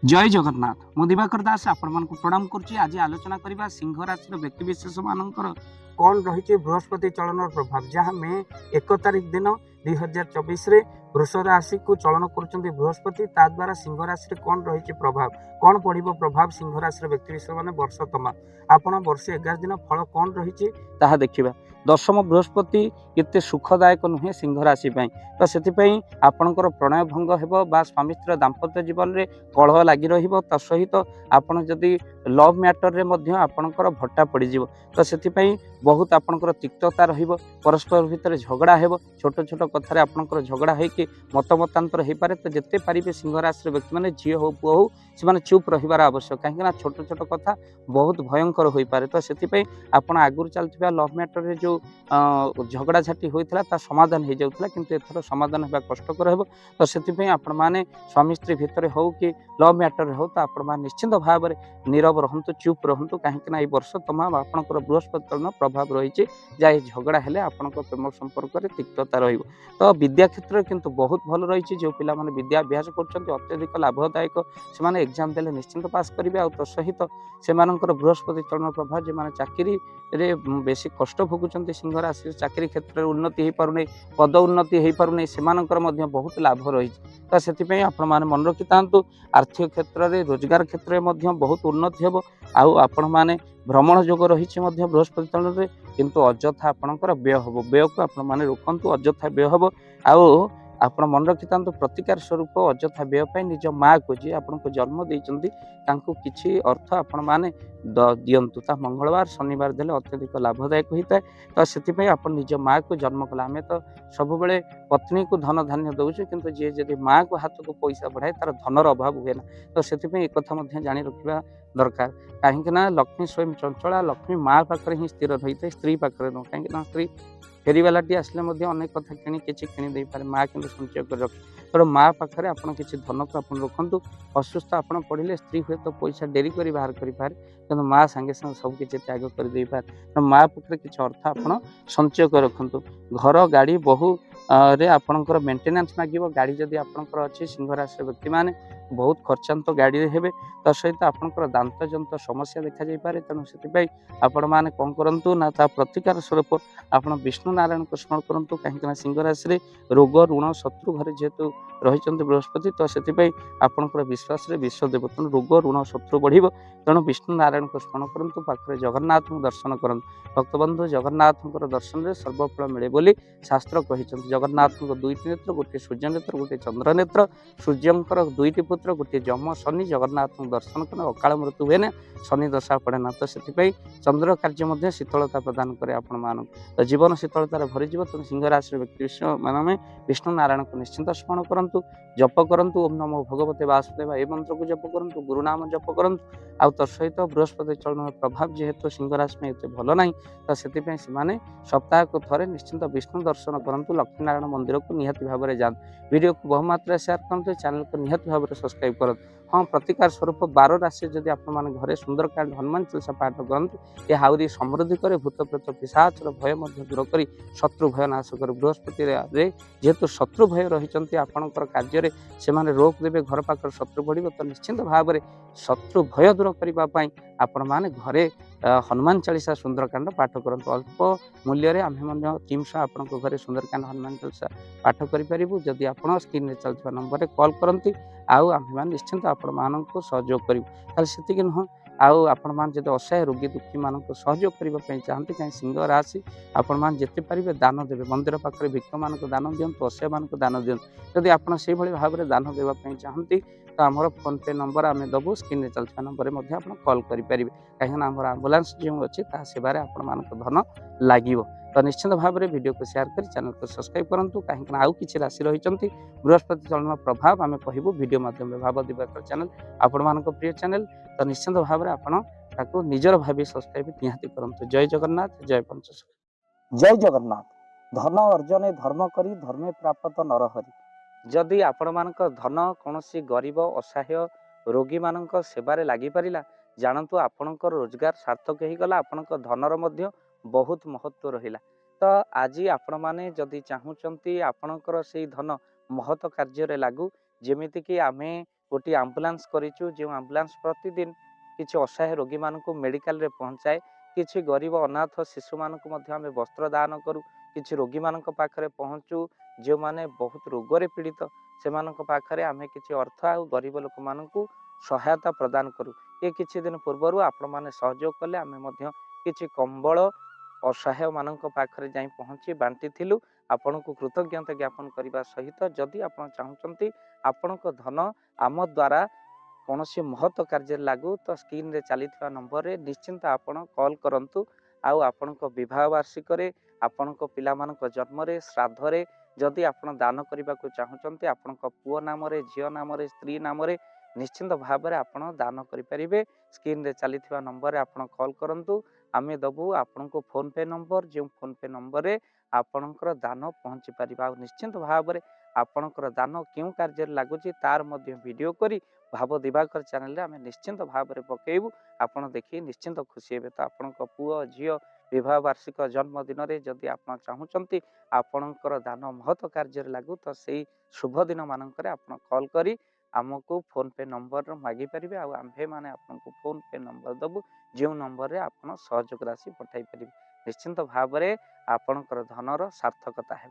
जय जगन्नाथ मु दिवाकर दास आपण प्रणाम करुच्ची। आज आलोचना करबा सिंह राशि व्यक्तिशेष मानकर कौन रही बृहस्पति चलन प्रभाव जहाँ मे 1 तारिख दिन 2024 वृष राशि को चलन कर बृहस्पति द्वारा सिंह राशि कौन रही प्रभाव कौन पड़ो प्रभाव सिंह राशि व्यक्तिशेष मैंने वर्ष तमा आपण वर्ष 11 दिन फल कौन रही देखा। दशम बृहस्पति केते सुखदायक नुहे सिंह राशि तो से आपणकर प्रणय भंग हो स्वामी स्त्री दाम्पत्य जीवन में कलह लगी रहित आपन जदि लव मैटर रे मध्य आपणकर भट्टा पड़ीज तो से बहुत आपणकर तिक्तता रहिबो परस्पर भितर झगड़ा हेबो छोट छोट कथार आपणकर झगड़ा होइके मतमतांतर हो पारे। तो जिते पारे सिंह राशि व्यक्ति मैंने झील हो पुओ हो से चुप रहिबार आवश्यक कहीं छोट छोट कथा बहुत भयंकर हो पारे। तो से आप आगुरी चलता लव मैटर रे जो झगड़ा झाटी होता समाधान हो जाता किंतु एथर समाधान होगा कष्टकर हो। तो से आपण मैंने स्वामी स्त्री भितर हो कि लव मैटर हो तो आपण निश्चिंत भाव में नीरव रहतु चुप रहतु कहीं वर्ष तमाम आपंकर बृहस्पति चलन प्रभाव रही है झगड़ा हेले आपण प्रेम संपर्क में तिक्तता रही। तो विद्या क्षेत्र किंतु बहुत भल रही जो पिला माने विद्या अभ्यास कर अत्यधिक लाभदायक से एग्जाम देले निश्चिंत पास करेंगे। आ तो सहित से बृहस्पति चलन प्रभाव जो मैंने चाकरी रे बेसी कष्ट भोगुंट सिंह राशि चाकरी क्षेत्र में उन्नति हो पार पद उन्नति हो पार से बहुत लाभ रही। तो से आपण मैंने मन रखि था आर्थिक क्षेत्र में रोजगार क्षेत्र में बहुत उन्नति हो आपण मैंने भ्रमण जोग रही बृहस्पति चलन में किंतु अजथा आपणकर व्यय हम व्यय को आपण मैंने रोकतु अजथा व्यय हम आप मन रखि था प्रतिकार स्वरूप अजथा व्यय निज माँ को जी आपको जन्म देती किसी अर्थ आपण मैंने दिंतु मंगलवार शनिवार देले अत्यधिक लाभदायक होता है। तो से आप निज माँ को जन्म कला आम तो सब पत्नी को धन धान्य दौचु किंतु जी जब माँ को हाथ को पैसा बढ़ाए तार धनर अभाव हुए ना। तो से एक कथा जानी रखा दरकार कहीं लक्ष्मी स्वयं चंचला लक्ष्मी माँ पाखे ही स्थिर रही है स्त्री पाखे न कहीं स्त्री फेरीवालाटी आसले अनेक कथा किणी किसी किणी पारे माँ कि संचय कर रख तो माँ पाखे आप किसी धन को आप रखु असुस्थ आप पढ़े स्त्री हुए तो पैसा डेरी कर बाहर करें कि माँ सांगे सांगे सबकि त्याग करदे पारे तो माँ पाखे किसी अर्थ आप संचय कर रखु। घर गाड़ी बहु रे आपणकर मेंटेनेंस मागिब गाड़ी जदि आपणकर अच्छी सिंह राशि व्यक्ति मैंने बहुत खर्चांत गाड़ी हे तो सहित आपणकर दांत जंत समस्या देखा जापे। तेणु से आपण मैंने कौन करूँ ना प्रतिकार स्वरूप आप विष्णु नारायण को स्मरण करूँ कहीं सिंह राशि रोग ऋण शत्रु घरे जेहेतु रही बृहस्पति तो से आपणकर विश्वास विश्वदेव तेणु रोग ऋण शत्रु बढ़ तेणु विष्णु नारायण को स्मरण करूँ पाखे जगन्नाथ को दर्शन करूँ भक्तबंधु जगन्नाथ दर्शन में सर्वफल मिले बोली शास्त्र कही। जगन्नाथ दुईटी नेत्र गोटे सूर्य नेत्र गोटे चंद्र नेत्र सूर्यंकर दुईटी पुत्र गोटे जम शनि जगन्नाथ दर्शन करें अकाल मृत्यु हुए ना शनि दशा पड़े ना। तो से चंद्र कार्य शीतलता प्रदान करे आपण मान तो जीवन शीतलतार भरीज। तेणु सिंह राशि व्यक्ति मैंने विष्णु नारायण को निश्चिंत स्मरण करूँ जप करूँ ओम नमो भगवते वासुदेव ए मंत्र को जप करूँ गुरुनाम जप करूँ आ तो सहित बृहस्पति चलन प्रभाव जेहेतु सिंह राशि में एत भल ना तो से सप्ताह को थे निश्चिंत विष्णु दर्शन करूँ लक्ष्मी नारायण मंदिर को निहाती भाव में जातु वीडियो को बहुमात्रा शेयर करूँ चैनल को निहाती भाव में सब्सक्राइब करूँ। हाँ प्रतिकार स्वरूप 12 राशि जदि आप घरे सुंदरकांड हनुमान चालीसा पाठ करूँ यह आहरी समृद्धि करे भूत प्रेत पिशाचर भय दूर कर शत्रु भय नाश कर बृहस्पति जेहेतु शत्रु भय रही आपणकर कार्य से रोक देवे घर पाख शत्रु बढ़ तो निश्चिंत भाव में शत्रु भय दूर करने आपण मैंने घरे हनुमान चालीसा सुंदरकांड पाठ करूँ अल्प मूल्य आम टीम सह आप घरे सुंदरकांड हनुमान चालीसा पाठ करूँ जदि आप स्क्रीन में चलता नंबर कॉल करती आम निश्चिंत आपण मानक सहयोग करूँ खाली से नुह आउ आपण मान जब असहाय रोगी दुखी मानक सहयोग करने चाहते कहीं सिंह राशि आपण मान जिते पारे दान देवे मंदिर पाखे भिक्ष मानक दान दिंतु असहाय मानक दान दिंतु जदि आप भाव में दान देवाई चाहती तो आमर फोन पे नंबर आम दबू स्क्रीन में चलता नंबर में आप कॉल करेंगे कहीं आम आम्बुलांस जो अच्छी सेवार आपण धन लगे। तो निश्चित भाव में वीडियो को शेयर कर चैनल को सब्सक्राइब करूँ कहीं आउ कि राशि रही बृहस्पति चलन प्रभाव आम कहूँ वीडियो माध्यम भाव दिवाकर चैनल आपण मान प्रिय चैनल तो निश्चित भाव में आपको निजर भाव सब्सक्राइब निहाती करूँ। जय जगन्नाथ जय पंचशखा जय जगन्नाथ। धन अर्जन धर्म करी धर्मे प्राप्त नरहरि जदि आपण मान धन कौन गरीब असहाय रोगी मान सेवार लगी पारा जानतु आपणकर रोजगार सार्थक हो गला आपणकर धनर मध्य बहुत महत्व रहिला। तो आज आपण मैंने जदि चाहूँगी आपणकर से धन महत कार्य लागू जेमिति कि आमे गोटे आम्बुलांस करिचु जो आम्बुलांस प्रतिदिन किसी असहाय रोगी मानक मेडिकल रे पहुँचाए किसी गरीब अनाथ शिशु मानक मध्य आमे वस्त्र दान करू किसी रोगी मानक पाखरे पहुँचू जो माने बहुत रोगरे पीड़ित से पाखरे आमे किसी अर्थ आ गरीब लोक मानकू सहायता प्रदान करू। ये किछि दिन पूर्व आपण माने सहयोग कले आमे मध्य किछि कंबल असहाय मानक पाखरे जाई पहुँची बांटी थिलु। आपण को कृतज्ञता ज्ञापन करने सहित जदि आप चाहते आपण धन आम द्वारा कौन सी महत्व कार्य लागू तो स्क्रीन रे चली नंबर रे निश्चिंत आपण कॉल करंतु। आउ आपण विवाह वार्षिक आपण पिला जन्म श्राद्ध रे जदि आपण दान करने को चाहते आपण पुओ नाम झील नाम स्त्री नाम निश्चिंत भाव में आपण दान करें। स्क्रीन रे चली नंबर रे आपण कॉल करंतु आमे दबु आपण को फोन पे नंबर जो फोन पे नंबर रे आपणकर दान पहुँची पार निश्चिंत भाव में आपणकर दान क्यों कार्य लगुच तार मध्य वीडियो करी भाव दिवाकर चैनल रे आमे निश्चिंत भाव में पकेबू आपण देखी निश्चिंत खुशी हे। तो आपण पुओ झील विवाह वार्षिक जन्मदिन में जदि आप चाहते आपणकर दान महत्व कार्य लागू तो से शुभ दिन मानक आप कॉल करी आमको फोन पे नंबर मागी पारे आम्भे मैंने आपको फोन पे नंबर दबु जो नंबर रे आप सहयोग राशि पठाई पारे निश्चिंत भाव में आपणकर धनर सार्थकता है।